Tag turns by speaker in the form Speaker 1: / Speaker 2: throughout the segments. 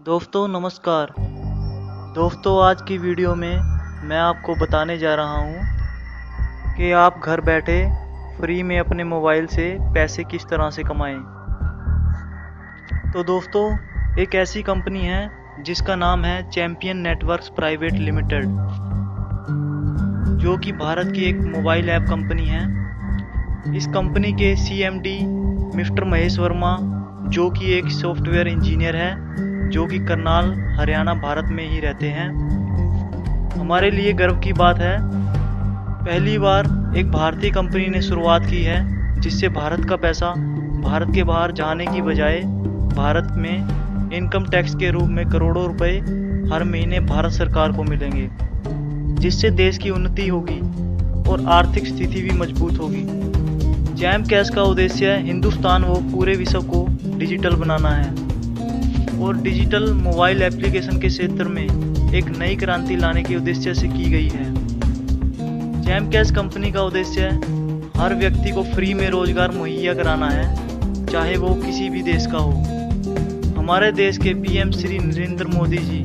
Speaker 1: दोस्तों नमस्कार। दोस्तों आज की वीडियो में मैं आपको बताने जा रहा हूँ कि आप घर बैठे फ्री में अपने मोबाइल से पैसे किस तरह से कमाएं। तो दोस्तों एक ऐसी कंपनी है जिसका नाम है चैंपियन नेटवर्क्स प्राइवेट लिमिटेड, जो कि भारत की एक मोबाइल ऐप कंपनी है। इस कंपनी के CMD मिस्टर महेश वर्मा, जो कि एक सॉफ्टवेयर इंजीनियर है, जो कि करनाल हरियाणा भारत में ही रहते हैं। हमारे लिए गर्व की बात है, पहली बार एक भारतीय कंपनी ने शुरुआत की है जिससे भारत का पैसा भारत के बाहर जाने की बजाय भारत में इनकम टैक्स के रूप में करोड़ों रुपए हर महीने भारत सरकार को मिलेंगे, जिससे देश की उन्नति होगी और आर्थिक स्थिति भी मजबूत होगी। जैम कैश का उद्देश्य हिंदुस्तान व पूरे विश्व को डिजिटल बनाना है और डिजिटल मोबाइल एप्लीकेशन के क्षेत्र में एक नई क्रांति लाने के उद्देश्य से की गई है। जैम कैश कंपनी का उद्देश्य हर व्यक्ति को फ्री में रोजगार मुहैया कराना है, चाहे वो किसी भी देश का हो। हमारे देश के PM श्री नरेंद्र मोदी जी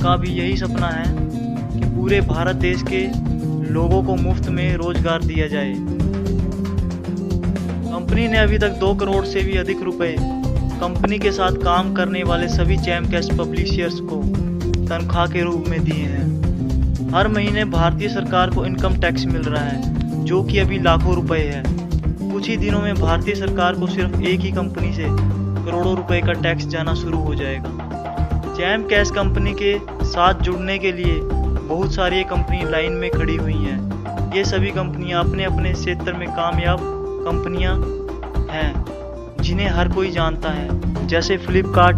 Speaker 1: का भी यही सपना है कि पूरे भारत देश के लोगों को मुफ्त में रोजगार दिया जाए। कंपनी ने अभी तक 2 करोड़ से भी अधिक रुपए कंपनी के साथ काम करने वाले सभी जैम कैश पब्लिशर्स को तनख्वाह के रूप में दिए हैं। हर महीने भारतीय सरकार को इनकम टैक्स मिल रहा है, जो कि अभी लाखों रुपए है। कुछ ही दिनों में भारतीय सरकार को सिर्फ एक ही कंपनी से करोड़ों रुपए का टैक्स जाना शुरू हो जाएगा। जैम कैश कंपनी के साथ जुड़ने के लिए बहुत सारी कंपनी लाइन में खड़ी हुई हैं। ये सभी कंपनियां अपने अपने क्षेत्र में कामयाब कंपनियां हैं जिन्हें हर कोई जानता है, जैसे फ्लिपकार्ट,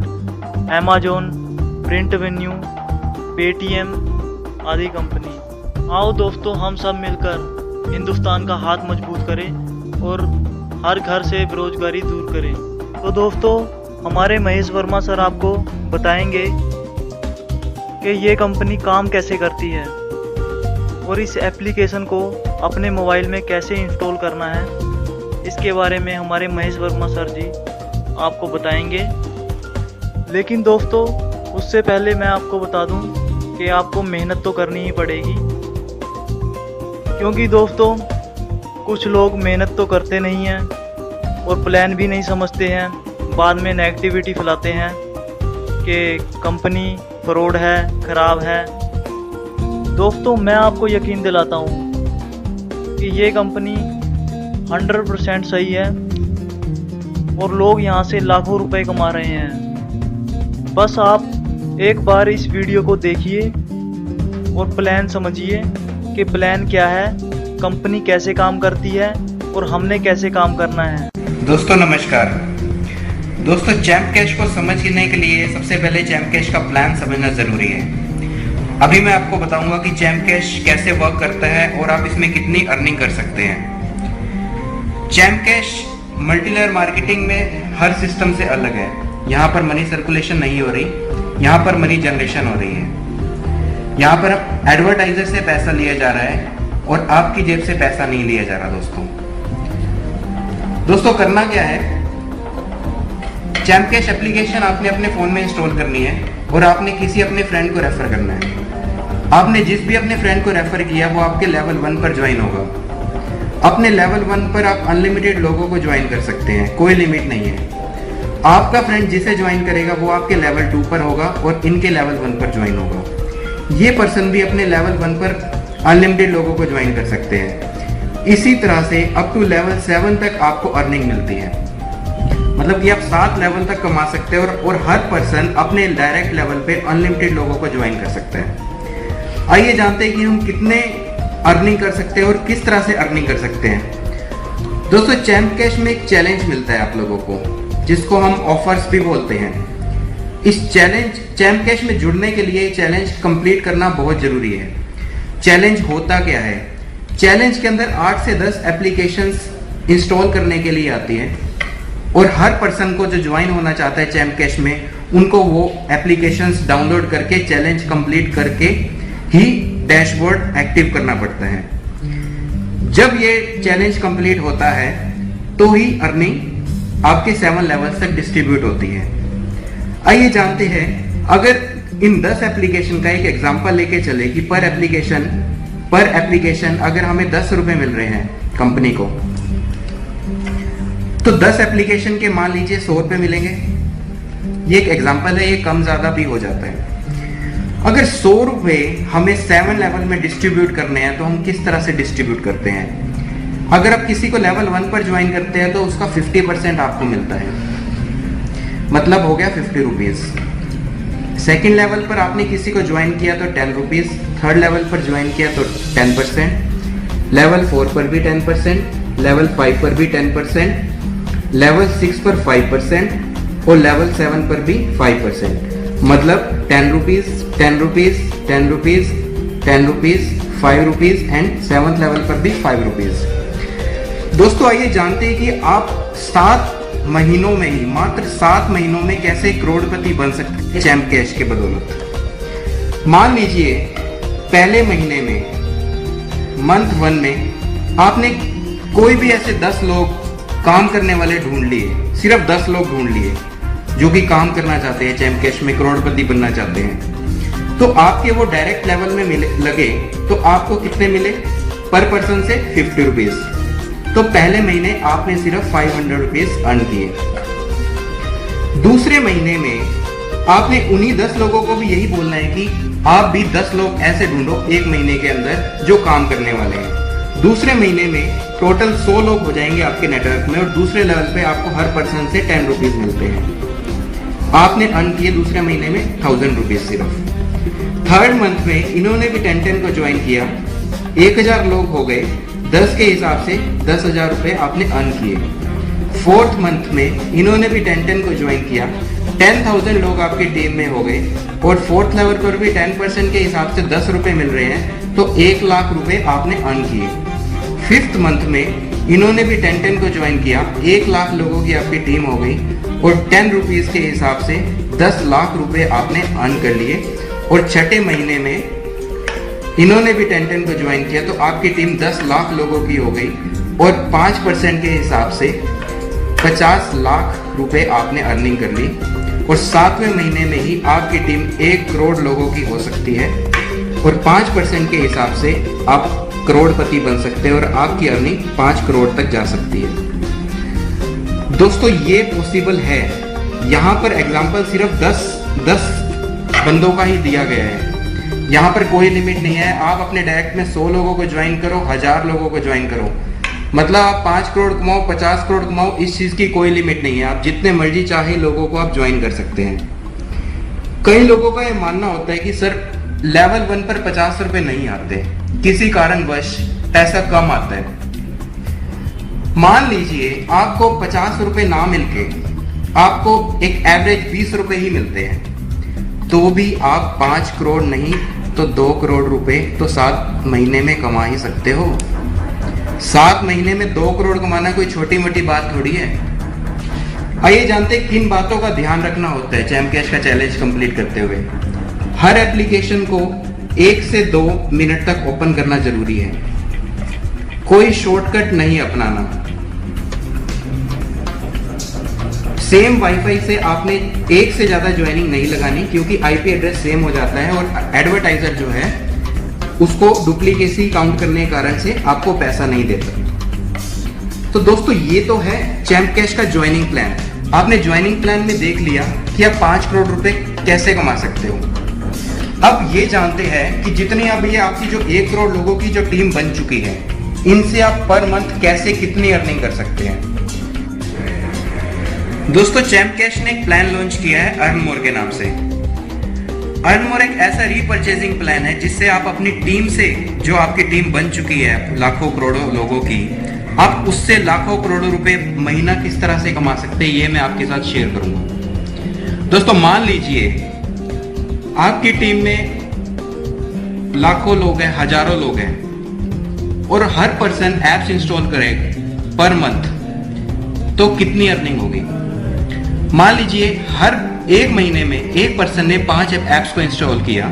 Speaker 1: अमेज़न, प्रिंटवेन्यू, पेटीएम आदि कंपनी। आओ दोस्तों हम सब मिलकर हिंदुस्तान का हाथ मजबूत करें और हर घर से बेरोजगारी दूर करें। तो दोस्तों हमारे महेश वर्मा सर आपको बताएंगे कि ये कंपनी काम कैसे करती है और इस एप्लीकेशन को अपने मोबाइल में कैसे इंस्टॉल करना है। इसके बारे में हमारे महेश वर्मा सर जी आपको बताएंगे। लेकिन दोस्तों उससे पहले मैं आपको बता दूं कि आपको मेहनत तो करनी ही पड़ेगी, क्योंकि दोस्तों कुछ लोग मेहनत तो करते नहीं हैं और प्लान भी नहीं समझते हैं, बाद में नेगेटिविटी फैलाते हैं कि कंपनी फ्रॉड है, ख़राब है। दोस्तों मैं आपको यकीन दिलाता हूँ कि ये कंपनी 100% सही है और लोग यहाँ से लाखों रुपए कमा रहे हैं। बस आप एक बार इस वीडियो को देखिए और प्लान समझिए कि प्लान क्या है, कंपनी कैसे काम करती है और हमने कैसे काम करना है।
Speaker 2: दोस्तों नमस्कार। दोस्तों जैम कैश को समझने के लिए सबसे पहले जैम कैश का प्लान समझना ज़रूरी है। अभी मैं आपको बताऊंगा कि जैम कैश कैसे वर्क करता है और आप इसमें कितनी अर्निंग कर सकते हैं। जैम कैश मल्टीलेयर मार्केटिंग में हर सिस्टम से अलग है। यहाँ पर मनी सर्कुलेशन नहीं हो रही, यहाँ पर मनी जनरेशन हो रही है। यहाँ पर एडवर्टाइजर से पैसा लिया जा रहा है और आपकी जेब से पैसा नहीं लिया जा रहा। दोस्तों करना क्या है, जैम कैश एप्लीकेशन आपने अपने फ़ोन में इंस्टॉल करनी है और आपने किसी अपने फ्रेंड को रेफर करना है। आपने जिस भी अपने फ्रेंड को रेफर किया वो आपके लेवल 1 पर ज्वाइन होगा। अपने लेवल 1 पर आप अनलिमिटेड लोगों को ज्वाइन कर सकते हैं, कोई लिमिट नहीं है। आपका फ्रेंड जिसे ज्वाइन करेगा वो आपके लेवल 2 पर होगा और इनके लेवल 1 पर ज्वाइन होगा। ये पर्सन भी अपने लेवल 1 पर अनलिमिटेड लोगों को ज्वाइन कर सकते हैं। इसी तरह से अप टू लेवल 7 तक आपको अर्निंग मिलती है, मतलब कि आप 7 लेवल तक कमा सकते हैं और हर पर्सन अपने डायरेक्ट लेवल पे अनलिमिटेड लोगों को ज्वाइन कर सकते हैं। आइए जानते हैं कि हम कितने अर्निंग कर सकते हैं और किस तरह से अर्निंग कर सकते हैं। दोस्तों जैम कैश में एक चैलेंज मिलता है आप लोगों को, जिसको हम ऑफर्स भी बोलते हैं। इस चैलेंज जैम कैश में जुड़ने के लिए चैलेंज कंप्लीट करना बहुत जरूरी है। चैलेंज होता क्या है, चैलेंज के अंदर 8 से 10 एप्लीकेशंस इंस्टॉल करने के लिए आती है और हर पर्सन को जो ज्वाइन होना चाहता है जैम कैश में, उनको वो एप्लीकेशंस डाउनलोड करके चैलेंज कंप्लीट करके ही डैशबोर्ड एक्टिव करना पड़ता है। जब ये चैलेंज कंप्लीट होता है तो ही अर्निंग आपके 7 लेवल्स तक डिस्ट्रीब्यूट होती है। आइए जानते हैं अगर इन 10 एप्लीकेशन का एक एग्जांपल लेके चले कि पर एप्लीकेशन अगर हमें 10 रुपए मिल रहे हैं कंपनी को, तो 10 एप्लीकेशन के मान लीजिए 100 रुपए मिलेंगे। ये एक एग्जांपल है, ये कम ज्यादा भी हो जाता है। अगर 100 रुपए हमें 7 लेवल में डिस्ट्रीब्यूट करने हैं तो हम किस तरह से डिस्ट्रीब्यूट करते हैं? अगर आप किसी को लेवल 1 पर ज्वाइन करते हैं तो उसका 50% आपको मिलता है, मतलब हो गया 50 रुपीज। सेकेंड लेवल पर आपने किसी को ज्वाइन किया तो 10 रुपीज, थर्ड लेवल पर ज्वाइन किया तो 10%, लेवल 4 पर भी 10%, लेवल 5 पर भी 10%, लेवल 6 पर 5% और लेवल 7 पर भी 5%, मतलब 10 rupees, 10 rupees, 10 rupees, 10 rupees, 5 rupees and 7th level पर भी 5 रुपीज। दोस्तों आइए जानते हैं कि आप 7 महीनों में ही, मात्र 7 महीनों में कैसे करोड़पति बन सकते हैं चैम्प कैश के बदौलत। मान लीजिए पहले महीने में, मंथ 1 में आपने कोई भी ऐसे 10 लोग काम करने वाले ढूंढ लिए, सिर्फ 10 लोग ढूंढ लिए जो कि काम करना चाहते हैं, चैम्प कैश में करोड़पति बनना चाहते हैं, तो आपके वो डायरेक्ट लेवल में लगे तो आपको कितने मिले? पर पर्सन से 50 रुपीज। तो पहले महीने आपने सिर्फ 500 रुपीज अर्न किए। दूसरे महीने में आपने उन्हीं 10 लोगों को भी यही बोलना है कि आप भी 10 लोग ऐसे ढूंढो एक महीने के अंदर जो काम करने वाले हैं। दूसरे महीने में टोटल 100 लोग हो जाएंगे आपके नेटवर्क में और दूसरे लेवल पे आपको हर पर्सन से 10 रुपीज मिलते हैं। आपने अर्न किए दूसरे महीने में 1000 रुपीज सिर्फ। थर्ड मंथ में इन्होंने भी 10 को ज्वाइन किया, 1000 लोग हो गए, 10 के हिसाब से 10,000 रुपए आपने अर्न किए। फोर्थ मंथ में इन्होंने भी 10 को ज्वाइन किया, 10,000 लोग आपकी टीम में हो गए और फोर्थ लेवल पर भी 10% के हिसाब से 10 रुपए मिल रहे हैं, तो 1 लाख रुपए आपने अर्न किए। फिफ्थ मंथ में इन्होंने भी 10 को ज्वाइन किया, 1 लाख लोगों की आपकी टीम हो गई और 10 रुपीज के हिसाब से 10 लाख रुपए आपने अर्न कर लिए। और छठे महीने में इन्होंने भी 10 को ज्वाइन किया तो आपकी टीम 10 लाख लोगों की हो गई और 5% के हिसाब से 50 लाख रुपए आपने अर्निंग कर ली। और 7वें महीने में ही आपकी टीम 1 करोड़ लोगों की हो सकती है और 5% के हिसाब से आप करोड़पति बन सकते हैं और आपकी अर्निंग 5 करोड़ तक जा सकती है। दोस्तों ये पॉसिबल है। यहाँ पर एग्जाम्पल सिर्फ 10 बंदों का ही दिया गया है, यहाँ पर कोई लिमिट नहीं है। आप अपने डायरेक्ट में 100 लोगों को ज्वाइन करो, 1000 लोगों को ज्वाइन करो, मतलब आप 5 करोड़ कमाओ, 50 करोड़ कमाओ, इस चीज की कोई लिमिट नहीं है। आप जितने मर्जी चाहे लोगों को आप ज्वाइन कर सकते हैं। कई लोगों का ये मानना होता है कि सर लेवल 1 पर 50 रुपए नहीं आते, किसी कारणवश पैसा कम आता है। मान लीजिए आपको 50 रुपए ना मिलके आपको एक एवरेज 20 रुपए ही मिलते हैं, तो भी आप 5 करोड़ नहीं तो 2 करोड़ रुपए तो 7 महीने में कमा ही सकते हो। 7 महीने में 2 करोड़ कमाना कोई छोटी मोटी बात थोड़ी है। आइए जानते हैं किन बातों का ध्यान रखना होता है चैम्प कैश का चैलेंज कंप्लीट करते हुए। हर एप्लीकेशन को 1 से 2 मिनट तक ओपन करना जरूरी है, कोई शॉर्टकट नहीं अपनाना। सेम वाईफाई से आपने एक से ज्यादा ज्वाइनिंग नहीं लगानी, क्योंकि आईपी एड्रेस सेम हो जाता है और एडवर्टाइजर जो है उसको डुप्लीकेसी काउंट करने के कारण से आपको पैसा नहीं देता। तो दोस्तों ये तो है चैम्प कैश का ज्वाइनिंग प्लान। आपने ज्वाइनिंग प्लान में देख लिया कि आप 5 करोड़ रुपए कैसे कमा सकते हो। अब ये जानते हैं कि जितनी अब ये आपकी जो 1 करोड़ लोगों की जो टीम बन चुकी है, इनसे आप पर मंथ कैसे कितनी अर्निंग कर सकते हैं। दोस्तों चैम्प कैश ने एक प्लान लॉन्च किया है अर्न मोर के नाम से। अर्न मोर एक ऐसा रीपरचेजिंग प्लान है जिससे आप अपनी टीम से, जो आपकी टीम बन चुकी है लाखों करोड़ों लोगों की, आप उससे लाखों करोड़ों रुपए महीना किस तरह से कमा सकते हैं ये मैं आपके साथ शेयर करूंगा। दोस्तों मान लीजिए आपकी टीम में लाखों लोग हैं, हजारों लोग हैं और हर पर्सन एप्स इंस्टॉल करे पर मंथ, तो कितनी अर्निंग होगी। मान लीजिए हर 1 महीने में एक पर्सन ने 5 ऐप्स को इंस्टॉल किया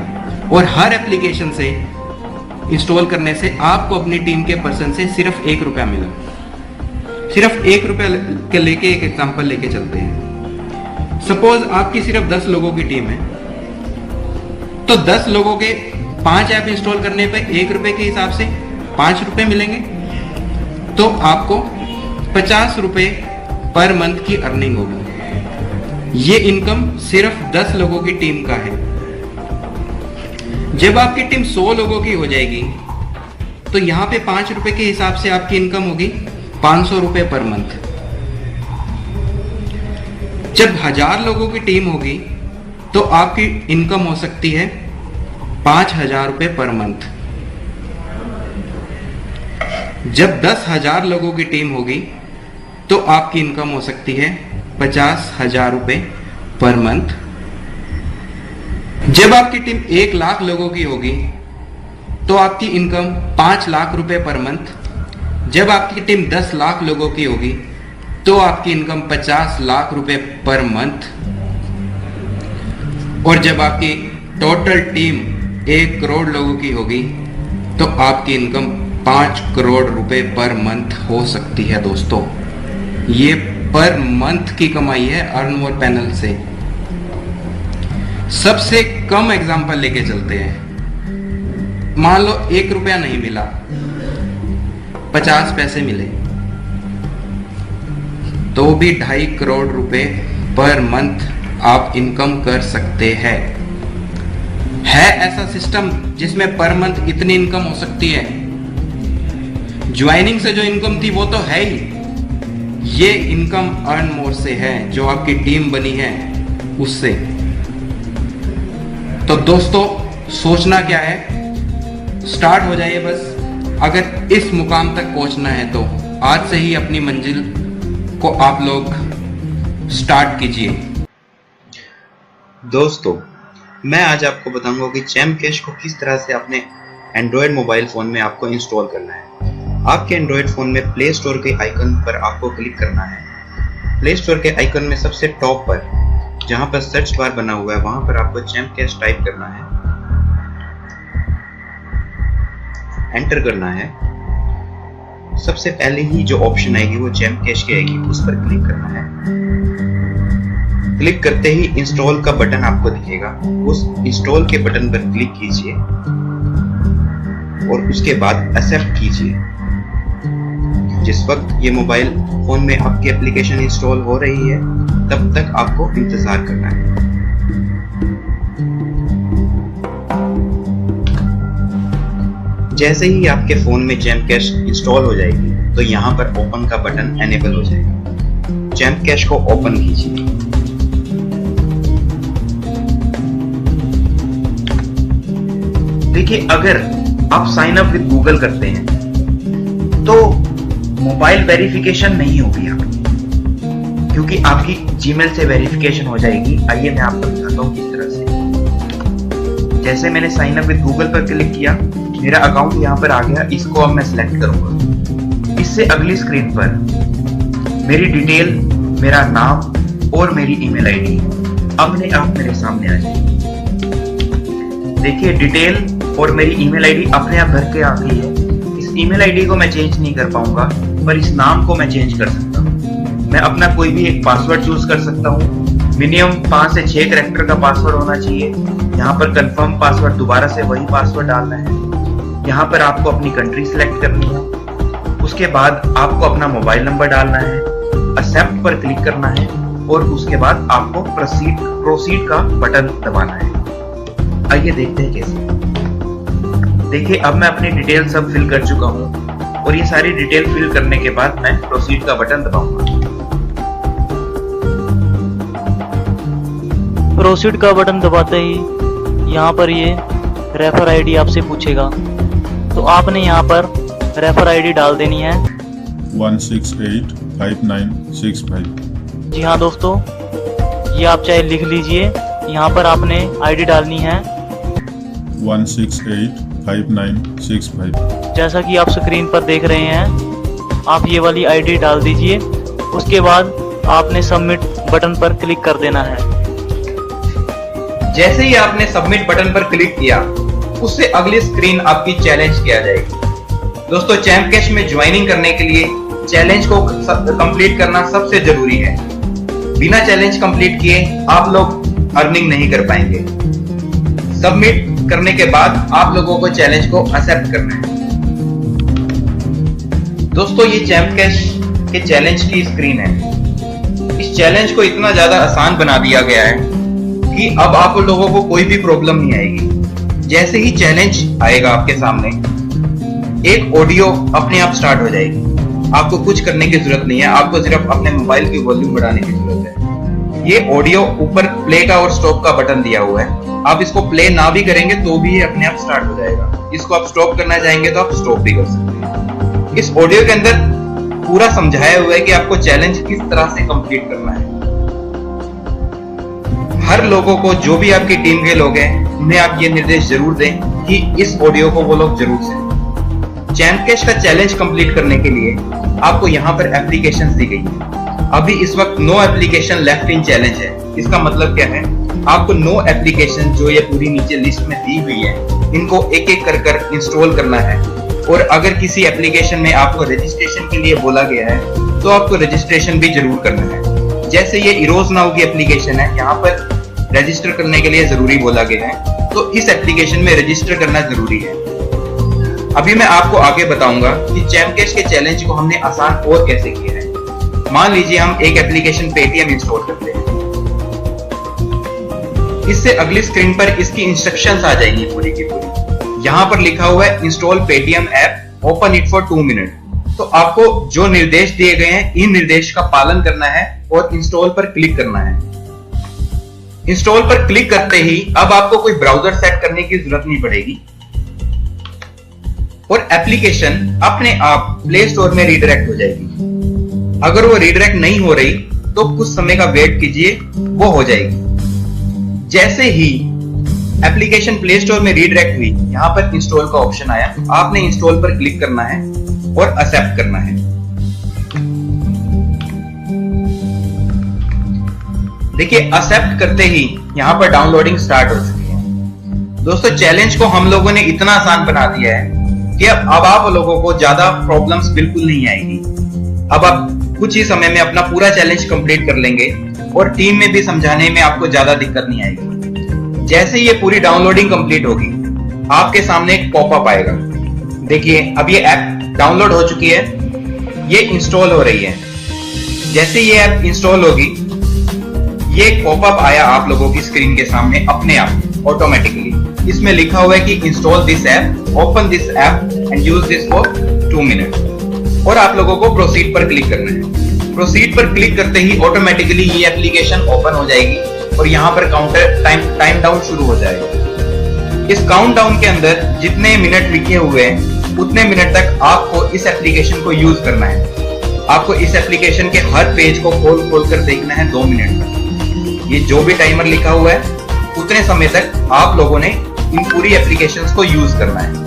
Speaker 2: और हर एप्लीकेशन से इंस्टॉल करने से आपको अपनी टीम के पर्सन से सिर्फ 1 रुपया मिला। सिर्फ 1 रुपया के लेके एक एग्जांपल लेके चलते हैं। सपोज आपकी सिर्फ 10 लोगों की टीम है तो 10 लोगों के 5 ऐप इंस्टॉल करने पे 1 रुपए के हिसाब से 5 रुपए मिलेंगे। तो आपको 50 रुपए पर मंथ की अर्निंग होगी। ये इनकम सिर्फ 10 लोगों की टीम का है। जब आपकी टीम 100 लोगों की हो जाएगी तो यहाँ पे 5 रुपए के हिसाब से आपकी इनकम होगी 500 रुपए पर मंथ। जब 1000 लोगों की टीम होगी तो आपकी इनकम हो सकती है 5000 रुपए पर मंथ। जब 10,000 लोगों की टीम होगी तो आपकी इनकम हो सकती है 50,000 रुपए पर मंथ। जब आपकी टीम 1 लाख लोगों की होगी तो आपकी इनकम 5 लाख रुपए पर मंथ। जब आपकी टीम 10 लाख लोगों की होगी तो आपकी इनकम 50 लाख रुपए पर मंथ। और जब आपकी टोटल टीम 1 करोड़ लोगों की होगी तो आपकी इनकम 5 करोड़ रुपए पर मंथ हो सकती है। दोस्तों, ये पर मंथ की कमाई है अर्न मोर पैनल से। सबसे कम एग्जांपल लेके चलते हैं। मान लो 1 रुपया नहीं मिला, 50 पैसे मिले, तो भी 2.5 करोड़ रुपए पर मंथ आप इनकम कर सकते हैं। है ऐसा सिस्टम जिसमें पर मंथ इतनी इनकम हो सकती है? ज्वाइनिंग से जो इनकम थी वो तो है ही, ये इनकम अर्न मोर से है, जो आपकी टीम बनी है उससे। तो दोस्तों, सोचना क्या है, स्टार्ट हो जाइए बस। अगर इस मुकाम तक पहुंचना है तो आज से ही अपनी मंजिल को आप लोग स्टार्ट कीजिए।
Speaker 3: दोस्तों, मैं आज आपको बताऊंगा कि चैम्प कैश को किस तरह से अपने एंड्रॉयड मोबाइल फोन में आपको इंस्टॉल करना है। आपके एंड्रॉयड फोन में प्ले स्टोर के आइकन पर आपको क्लिक करना है। प्ले स्टोर के आइकन में सबसे टॉप पर जहां पर सर्च बार बना हुआ है वहां पर आपको चैम्प कैश टाइप करना है, एंटर करना है। सबसे पहले ही जो ऑप्शन आएगी वो चैम्प कैश की आएगी, उस पर क्लिक करना है। क्लिक करते ही इंस्टॉल का बटन आपको दिखेगा, उस इंस्टॉल के बटन पर क्लिक कीजिए और उसके बाद एक्सेप्ट कीजिए। जिस वक्त ये मोबाइल फोन में आपकी एप्लीकेशन इंस्टॉल हो रही है तब तक आपको इंतजार करना है। जैसे ही आपके फोन में चैम्प कैश इंस्टॉल हो जाएगी तो यहाँ पर ओपन का बटन एनेबल हो जाएगा। चैम्प कैश को ओपन कीजिए। देखिए, अगर आप साइन अप विद गूगल करते हैं तो मोबाइल वेरिफिकेशन नहीं होगी आपकी, क्योंकि आपकी जीमेल से वेरिफिकेशन हो जाएगी। आइए मैं आपको दिखाता हूँ किस तरह से। जैसे मैंने साइन अप विद गूगल पर क्लिक किया, मेरा अकाउंट यहाँ पर आ गया। इसको अब मैं सिलेक्ट करूंगा। इससे अगली स्क्रीन पर मेरी डिटेल, मेरा नाम और मेरी ईमेल आईडी अपने आप मेरे सामने आ जाएगी। देखिए, डिटेल और मेरी ईमेल आईडी अपने आप भर के आ गई है। इस ईमेल आईडी को मैं चेंज नहीं कर पाऊंगा, पर इस नाम को मैं चेंज कर सकता हूँ। मैं अपना कोई भी एक पासवर्ड चूज कर सकता हूँ। मिनिमम 5 से 6 कैरेक्टर का पासवर्ड होना चाहिए। यहाँ पर कंफर्म पासवर्ड, दोबारा से वही पासवर्ड डालना है। यहाँ पर आपको अपनी कंट्री सिलेक्ट करनी है। उसके बाद आपको अपना मोबाइल नंबर डालना है, एक्सेप्ट पर क्लिक करना है और उसके बाद आपको प्रोसीड का बटन दबाना है। आइए देखते हैं कैसे। देखिए, अब मैं अपनी डिटेल सब फिल कर चुका हूँ और ये सारी डिटेल फिल करने के बाद मैं प्रोसीड का बटन दबाऊंगा।
Speaker 1: प्रोसीड का बटन दबाते ही यहाँ पर ये रेफर आईडी आपसे पूछेगा, तो आपने यहाँ पर रेफर आईडी डाल देनी है
Speaker 4: 1685965।
Speaker 1: जी हाँ दोस्तों, ये आप चाहे लिख लीजिए। यहाँ पर आपने आईडी डालनी है
Speaker 4: 1685965।
Speaker 1: जैसा कि आप स्क्रीन पर देख रहे हैं, आप ये वाली आईडी डाल दीजिए। उसके बाद आपने सबमिट बटन पर क्लिक कर देना है।
Speaker 3: जैसे ही आपने सबमिट बटन पर क्लिक किया, उससे अगली स्क्रीन आपकी चैलेंज की आ जाएगी। दोस्तों, चैम्प कैश में ज्वाइनिंग करने के लिए चैलेंज को कंप्लीट करना सबसे जरूरी है। बिना चैलेंज कंप्लीट किए आप लोग अर्निंग नहीं कर पाएंगे। सबमिट करने के बाद आप लोगों को चैलेंज को एक्सेप्ट करना है। दोस्तों ये चैम्प कैश के चैलेंज की स्क्रीन है। इस चैलेंज को इतना ज्यादा आसान बना दिया गया है कि अब आप लोगों को कोई भी प्रॉब्लम नहीं आएगी। जैसे ही चैलेंज आएगा आपके सामने, एक ऑडियो अपने आप स्टार्ट हो जाएगी। आपको कुछ करने की जरूरत नहीं है, आपको सिर्फ अपने मोबाइल की वॉल्यूम बढ़ाने की जरूरत है। ये ऑडियो ऊपर प्ले का और स्टॉप का बटन दिया हुआ है। आप इसको प्ले ना भी करेंगे तो भी ये अपने आप स्टार्ट हो जाएगा। इसको आप स्टॉप करना चाहेंगे तो आप स्टॉप भी कर सकते हैं। इस ऑडियो के अंदर पूरा समझाया हुआ है कि आपको चैलेंज किस तरह से कंप्लीट करना है। हर लोगों को, जो भी आपकी टीम के लोग हैं, उन्हें आप ये निर्देश जरूर दें कि इस ऑडियो को वो लोग जरूर सुनें। चैम्प कैश का चैलेंज कंप्लीट करने के लिए आपको यहाँ पर एप्लीकेशंस दी गई है। अभी इस वक्त no application left in challenge है। इसका मतलब क्या है? आपको नो एप्लीकेशन जो ये पूरी नीचे लिस्ट में दी हुई है, इनको एक एक कर इंस्टॉल करना है। और अगर किसी एप्लीकेशन में आपको रजिस्ट्रेशन के लिए बोला गया है तो आपको रजिस्ट्रेशन भी जरूर करना है। जैसे ये इरोज नाउ की एप्लीकेशन है, यहाँ पर रजिस्टर करने के लिए जरूरी बोला गया है, तो इस एप्लीकेशन में रजिस्टर करना जरूरी है। अभी मैं आपको आगे बताऊंगा कि चैम्प कैश के चैलेंज को हमने आसान और कैसे किया है। मान लीजिए हम एक एप्लीकेशन पेटीएम इंस्टॉल करते हैं। इससे अगली स्क्रीन पर इसकी इंस्ट्रक्शंस आ जाएंगी पूरी की पूरी। यहाँ पर लिखा हुआ है install Paytm app, open it for 2 minute. तो आपको जो निर्देश दिए गए हैं, इन निर्देश का पालन करना है और इंस्टॉल पर क्लिक करना है। इंस्टॉल पर क्लिक करते ही अब आपको कोई ब्राउजर सेट करने की जरूरत नहीं पड़ेगी और एप्लीकेशन अपने आप प्ले स्टोर में रीडायरेक्ट हो जाएगी। अगर वो रीडायरेक्ट नहीं हो रही तो कुछ समय का वेट कीजिए, वो हो जाएगी। जैसे ही एप्लीकेशन प्ले स्टोर में रीडायरेक्ट हुई, यहां पर इंस्टॉल का ऑप्शन आया, आपने इंस्टॉल पर क्लिक करना है और एक्सेप्ट करना है। देखिए एक्सेप्ट करते ही यहां पर डाउनलोडिंग स्टार्ट हो चुकी है। दोस्तों चैलेंज को हम लोगों ने इतना आसान बना दिया है कि अब आप लोगों को ज्यादा प्रॉब्लम्स बिल्कुल नहीं आएगी। अब आप कुछ ही समय में अपना पूरा चैलेंज कंप्लीट कर लेंगे और टीम में भी समझाने में आपको ज्यादा दिक्कत नहीं आएगी। जैसे ये पूरी डाउनलोडिंग कंप्लीट होगी, आपके सामने एक पॉपअप आएगा। देखिए अब ये ऐप डाउनलोड हो चुकी है, ये इंस्टॉल हो रही है। जैसे ये ऐप इंस्टॉल होगी, ये एक पॉपअप आया आप लोगों की स्क्रीन के सामने अपने आप ऑटोमेटिकली। इसमें लिखा हुआ है कि install this app, open this app and use this for 2 minute. और आप लोगों को प्रोसीड पर क्लिक करना है। प्रोसीड पर क्लिक करते ही ऑटोमेटिकली ये एप्लीकेशन ओपन हो जाएगी और यहाँ पर काउंटर टाइम डाउन शुरू हो जाएगा। इस काउंट डाउन के अंदर जितने मिनट लिखे हुए हैं, उतने मिनट तक आपको इस एप्लीकेशन को यूज करना है। आपको इस एप्लीकेशन के हर पेज को खोल कर देखना है 2 मिनट तक। ये जो भी टाइमर लिखा हुआ है, उतने समय तक आप लोगों ने इन पूरी एप्लीकेशंस को यूज करना है।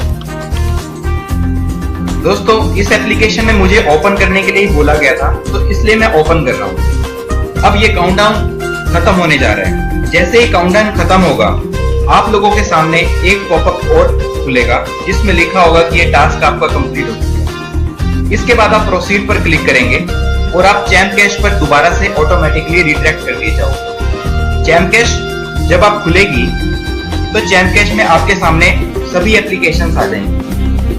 Speaker 3: दोस्तों इस एप्लीकेशन में मुझे ओपन करने के लिए बोला गया था, तो इसलिए मैं ओपन कर रहा हूँ। अब ये काउंटडाउन खत्म होने जा रहा है। जैसे ही काउंटडाउन खत्म होगा, आप लोगों के सामने एक पॉपअप और खुलेगा जिसमें लिखा होगा कि ये टास्क आपका कंप्लीट हो चुका है। इसके बाद आप प्रोसीड पर क्लिक करेंगे और आप चैम्प कैश पर दोबारा से ऑटोमेटिकली रिडायरेक्ट कर दिए जाओगे। चैम्प कैश जब आप खुलेगी तो चैम्प कैश में आपके सामने सभी एप्लीकेशंस आ जाएंगे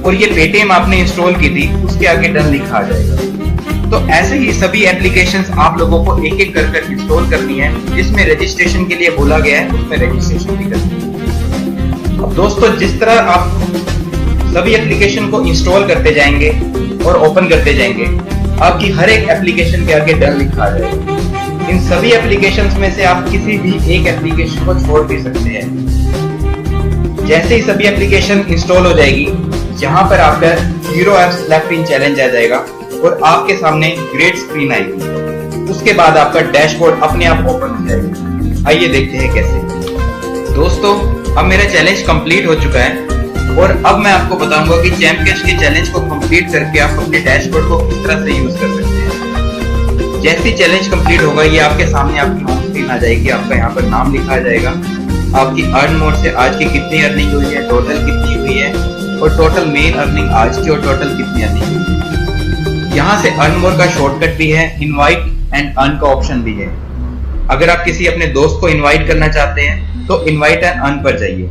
Speaker 3: और ये पेटीएम आपने इंस्टॉल की थी, उसके आगे डन लिखा आ जाएगा। तो ऐसे ही सभी एप्लीकेशंस आप लोगों को एक एक कर इंस्टॉल करनी है। जिसमें रजिस्ट्रेशन के लिए बोला गया है, उसमें रजिस्ट्रेशन भी करनी है। अब दोस्तों जिस तरह आप सभी एप्लीकेशन को इंस्टॉल करते जाएंगे और ओपन करते जाएंगे, आपकी हर एक एप्लीकेशन के आगे डन लिखा आ जाएगा। इन सभी एप्लीकेशंस में से आप किसी भी एक एप्लीकेशन को छोड़ भी सकते हैं। जैसे ही सभी एप्लीकेशन इंस्टॉल हो जाएगी, यहाँ पर आपका 0 एप्स लेफ्ट इन चैलेंज आ जाएगा और आपके सामने ग्रेड स्क्रीन आएगी। उसके बाद आपका डैशबोर्ड अपने आप ओपन हो जाएगा। आइए देखते हैं कैसे। दोस्तों अब मेरा चैलेंज कंप्लीट हो चुका है और अब मैं आपको बताऊंगा कि चैम्प कैश के चैलेंज को कंप्लीट करके आप अपने डैशबोर्ड को किस तरह से यूज कर सकते हैं। जैसे चैलेंज कंप्लीट होगा, ये आपके सामने आपकी होम स्क्रीन आ जाएगी। आपका यहाँ पर नाम लिखा जाएगा, आपकी अर्न मोड से आज की कितनी अर्निंग हुई है, टोटल कितनी हुई है और टोटल मेन अर्निंग आज की और टोटल कितनी अर्निंग हुई है। यहाँ से अर्न मोर का शॉर्टकट भी है, इनवाइट एंड अर्न का ऑप्शन भी है। अगर आप किसी अपने दोस्त को इनवाइट करना चाहते हैं तो इनवाइट एंड अर्न पर जाइए।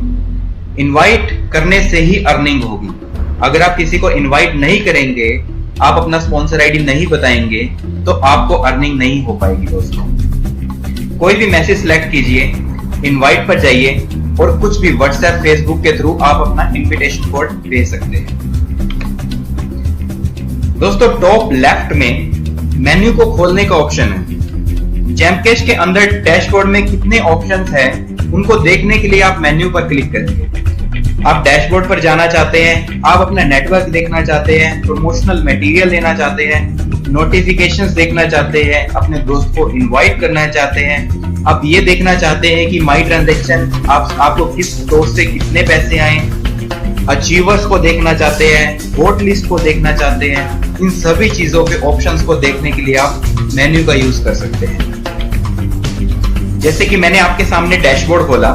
Speaker 3: इनवाइट करने से ही अर्निंग होगी। अगर आप किसी को इनवाइट नहीं करेंगे, आप अपना स्पॉन्सर आईडी नहीं बताएंगे, तो आपको अर्निंग नहीं हो पाएगी। दोस्तों, कोई भी मैसेज सिलेक्ट कीजिए, इनवाइट पर जाइए और कुछ भी व्हाट्सएप, फेसबुक के थ्रू आप अपना इनविटेशन कोड भेज सकते हैं। दोस्तों, टॉप लेफ्ट में मेन्यू को खोलने का ऑप्शन है। जैमकैश के अंदर डैशबोर्ड में कितने ऑप्शंस हैं, उनको देखने के लिए आप मेन्यू पर क्लिक करेंगे। आप डैशबोर्ड पर जाना चाहते हैं, आप अपना नेटवर्क देखना चाहते हैं, प्रमोशनल मटेरियल लेना चाहते हैं, नोटिफिकेशंस देखना चाहते हैं, अपने दोस्त को इनवाइट करना चाहते हैं, आप ये देखना चाहते हैं कि माई ट्रांजैक्शन आपको किस दोस्त से कितने पैसे आए, अचीवर्स को देखना चाहते हैं, हॉट लिस्ट को देखना चाहते हैं। इन सभी चीजों के ऑप्शंस को देखने के लिए आप मेन्यू का यूज कर सकते हैं। जैसे कि मैंने आपके सामने डैशबोर्ड खोला।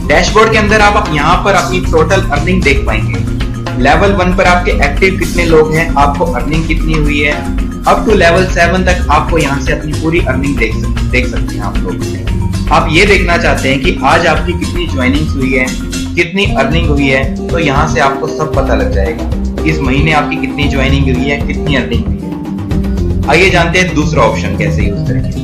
Speaker 3: डैशबोर्ड के अंदर आप यहाँ पर अपनी टोटल अर्निंग देख पाएंगे। लेवल 1 पर आपके एक्टिव कितने लोग हैं, आपको अर्निंग कितनी हुई है। अप टू लेवल 7 तक आपको यहाँ से अपनी पूरी अर्निंग देख सकते हैं आप लोग। आप ये देखना चाहते हैं कि आज आपकी कितनी ज्वाइनिंग हुई है, कितनी अर्निंग हुई है, तो यहाँ से आपको सब पता लग जाएगा। इस महीने आपकी कितनी ज्वाइनिंग हुई है, कितनी अर्निंग हुई है। आइए जानते हैं दूसरा ऑप्शन कैसे यूज करेंगे।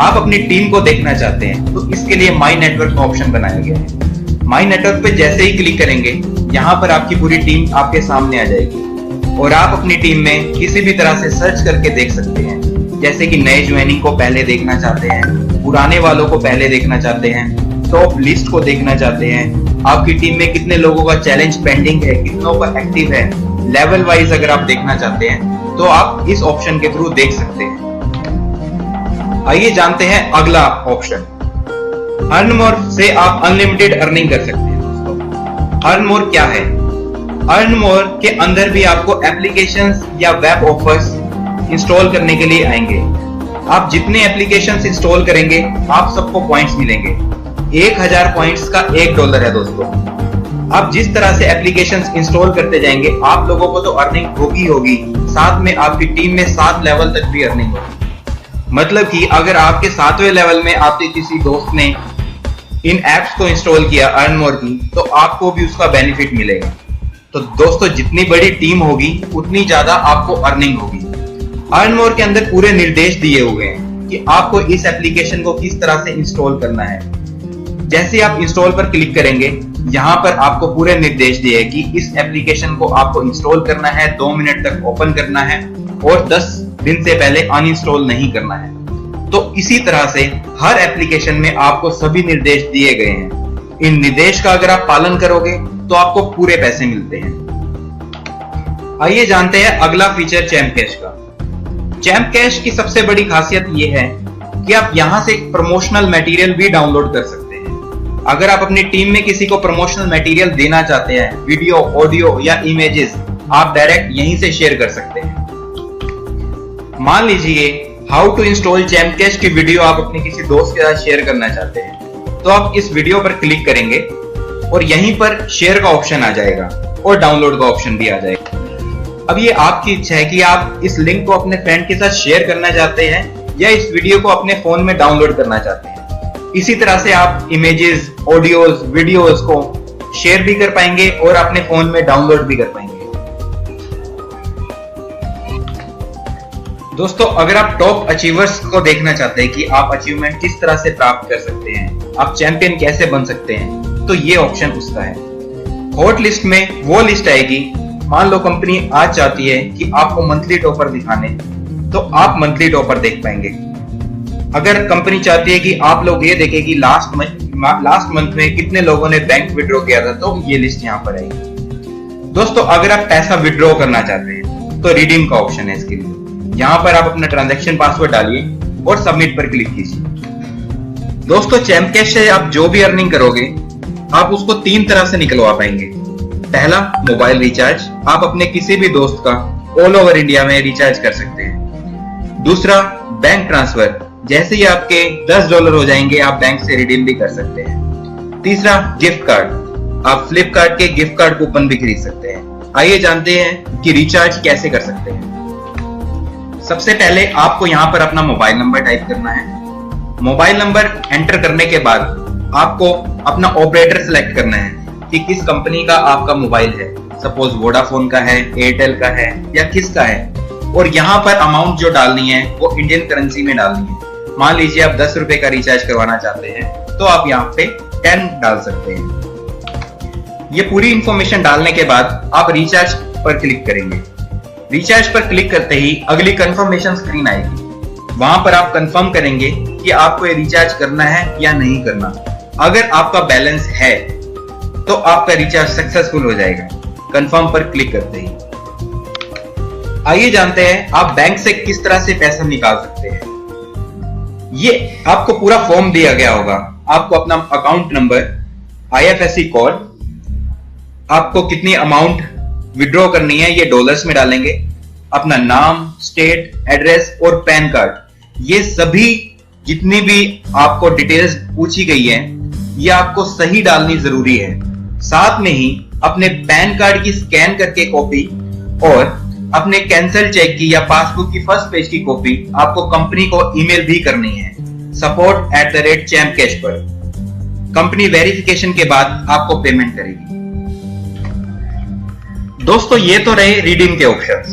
Speaker 3: आप अपनी टीम को देखना चाहते हैं, तो इसके लिए माई नेटवर्क का ऑप्शन बनाया गया है। माई नेटवर्क पे जैसे ही क्लिक करेंगे, यहाँ पर आपकी पूरी टीम आपके सामने आ जाएगी और आप अपनी टीम में किसी भी तरह से सर्च करके देख सकते हैं। जैसे कि नए ज्वाइनिंग को पहले देखना चाहते हैं, पुराने वालों को पहले देखना चाहते हैं, टॉप लिस्ट को देखना चाहते हैं, आपकी टीम में कितने लोगों का चैलेंज पेंडिंग है, कितनों का एक्टिव है, लेवल वाइज अगर आप देखना चाहते हैं तो आप इस ऑप्शन के थ्रू देख सकते हैं। आइए जानते हैं अगला ऑप्शन। अर्न मोर से आप अनलिमिटेड अर्निंग कर सकते हैं। दोस्तों, अर्न मोर क्या है? अर्न मोर के अंदर भी आपको एप्लीकेशंस या वेब ऑफर्स इंस्टॉल करने के लिए आएंगे। आप जितने एप्लीकेशंस इंस्टॉल करेंगे, आप सबको पॉइंट्स मिलेंगे। 1000 पॉइंट्स का $1 है। दोस्तों, आप जिस तरह से एप्लीकेशंस इंस्टॉल करते जाएंगे, आप लोगों को तो अर्निंग होगी, साथ में आपकी टीम में 7 लेवल तक भी अर्निंग होगी। मतलब कि अगर आपके 7वें लेवल में आपके किसी दोस्त ने इन एप्स को इंस्टॉल किया अर्न मोर की, तो आपको भी उसका बेनिफिट मिलेगा। तो दोस्तों, जितनी बड़ी टीम होगी, उतनी ज्यादा आपको अर्निंग होगी। अर्न मोर के अंदर पूरे निर्देश दिए हुए हैं कि आपको इस एप्लीकेशन को किस तरह से इंस्टॉल करना है। जैसे आप इंस्टॉल पर क्लिक करेंगे, यहाँ पर आपको पूरे निर्देश दिए हैं कि इस एप्लीकेशन को आपको इंस्टॉल करना है, 2 मिनट तक ओपन करना है और 10 दिन से पहले अनइंस्टॉल नहीं करना है। तो इसी तरह से हर एप्लीकेशन में आपको सभी निर्देश दिए गए हैं। इन निर्देश का अगर आप पालन करोगे तो आपको पूरे पैसे मिलते हैं। आइए जानते हैं अगला फीचर जैमकैश का। जैमकैश की सबसे बड़ी खासियत यह है कि आप यहां से प्रमोशनल मटेरियल भी डाउनलोड कर सकते हैं। अगर आप अपनी टीम में किसी को प्रमोशनल मटेरियल देना चाहते हैं, वीडियो, ऑडियो या इमेजेस, आप डायरेक्ट यहीं से शेयर कर सकते हैं। मान लीजिए हाउ टू इंस्टॉल जैमकैश की वीडियो आप अपने किसी दोस्त के साथ शेयर करना चाहते हैं, तो आप इस वीडियो पर क्लिक करेंगे और यहीं पर शेयर का ऑप्शन आ जाएगा और डाउनलोड का ऑप्शन भी आ जाएगा। अब ये आपकी इच्छा है कि आप इस लिंक को अपने फ्रेंड के साथ शेयर करना चाहते हैं या इस वीडियो को अपने फोन में डाउनलोड करना चाहते हैं। इसी तरह से आप इमेजेस, ऑडियोज, वीडियोज को शेयर भी कर पाएंगे और अपने फोन में डाउनलोड भी कर पाएंगे। दोस्तों, अगर आप टॉप अचीवर्स को देखना चाहते हैं कि आप अचीवमेंट किस तरह से प्राप्त कर सकते हैं, आप चैंपियन कैसे बन सकते हैं, तो ये ऑप्शन उसका है। हॉट लिस्ट में वो लिस्ट आएगी। मान लो कंपनी आज चाहती है कि आपको मंथली टॉपर दिखाने, तो आप मंथली टॉपर देख पाएंगे। अगर कंपनी चाहती है कि आप लोग ये देखें कि लास्ट मंथ में कितने लोगों ने बैंक विड्रॉ किया था, तो ये लिस्ट यहाँ पर आएगी। दोस्तों, अगर आप पैसा विड्रॉ करना चाहते हैं तो रिडीम का ऑप्शन है इसके लिए। यहाँ पर आप अपना ट्रांजैक्शन पासवर्ड डालिए और सबमिट पर क्लिक कीजिए। दोस्तों, जैमकैश से आप जो भी अर्निंग करोगे, आप उसको 3 तरह से निकलवा पाएंगे। पहला, मोबाइल रिचार्ज, आप अपने किसी भी दोस्त का ऑल ओवर इंडिया में रिचार्ज कर सकते हैं। दूसरा, बैंक ट्रांसफर, जैसे ही आपके $10 हो जाएंगे, आप बैंक से रिडीम भी कर सकते हैं। तीसरा, गिफ्ट कार्ड, आप फ्लिपकार्ट के गिफ्ट कार्ड कूपन भी खरीद सकते हैं। आइए जानते हैं कि रिचार्ज कैसे कर सकते हैं। सबसे पहले आपको यहाँ पर अपना मोबाइल नंबर टाइप करना है। मोबाइल नंबर एंटर करने के बाद आपको अपना ऑपरेटर सिलेक्ट करना है कि किस कंपनी का आपका मोबाइल है। सपोज वोडाफोन का है, एयरटेल का है या किसका है। और यहाँ पर अमाउंट जो डालनी है वो इंडियन करेंसी में डालनी है। मान लीजिए आप 10 रुपए का रिचार्ज करवाना चाहते हैं तो आप यहाँ पे 10 डाल सकते हैं। ये पूरी इंफॉर्मेशन डालने के बाद आप रिचार्ज पर क्लिक करेंगे। रिचार्ज पर क्लिक करते ही अगली कंफर्मेशन स्क्रीन आएगी। वहां पर आप कंफर्म करेंगे कि आपको ये रिचार्ज करना है या नहीं करना। अगर आपका बैलेंस है तो आपका रिचार्ज सक्सेसफुल हो जाएगा कंफर्म पर क्लिक करते ही। आइए जानते हैं आप बैंक से किस तरह से पैसा निकाल सकते हैं। ये आपको पूरा फॉर्म दिया गया होगा। आपको अपना अकाउंट नंबर, IFSC कोड, आपको कितनी अमाउंट विड्रॉ करनी है ये डॉलर्स में डालेंगे, अपना नाम, स्टेट, एड्रेस और पैन कार्ड, ये सभी जितनी भी आपको डिटेल्स पूछी गई है ये आपको सही डालनी जरूरी है। साथ में ही अपने पैन कार्ड की स्कैन करके कॉपी और अपने कैंसिल चेक की या पासबुक की फर्स्ट पेज की कॉपी आपको कंपनी को ईमेल भी करनी है support@champcash पर। कंपनी वेरिफिकेशन के बाद आपको पेमेंट करेगी। दोस्तों ये तो रहे रिडीम के ऑप्शंस।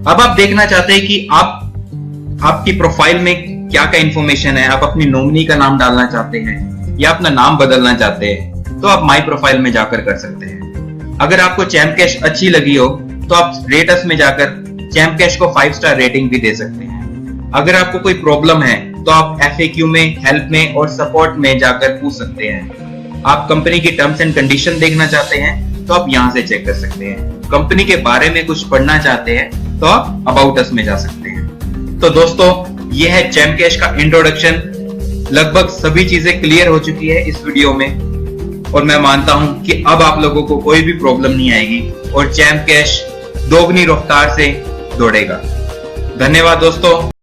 Speaker 3: अब आप देखना चाहते हैं कि आपकी प्रोफाइल में क्या क्या इंफॉर्मेशन है। आप अपनी नॉमिनी का नाम डालना चाहते हैं या अपना नाम बदलना चाहते हैं तो आप माई प्रोफाइल में जाकर कर सकते हैं। अगर आपको चैम्पकैश अच्छी लगी हो तो आप रेटस में जाकर चैम्पकैश को 5 स्टार रेटिंग भी दे सकते हैं। अगर आपको कोई प्रॉब्लम है तो आप FAQ में, हेल्प में और सपोर्ट में जाकर पूछ सकते हैं। आप कंपनी की टर्म्स एंड कंडीशन देखना चाहते हैं तो आप यहां से चेक कर सकते हैं। कंपनी के बारे में कुछ पढ़ना चाहते हैं तो आप अबाउट अस में जा सकते हैं। तो दोस्तों ये है चैम्पकैश का इंट्रोडक्शन। लगभग सभी चीजें क्लियर हो चुकी है इस वीडियो में और मैं मानता हूं कि अब आप लोगों को कोई भी प्रॉब्लम नहीं आएगी और चैम्पकैश दोगुनी रफ्तार से दौड़ेगा। धन्यवाद दोस्तों।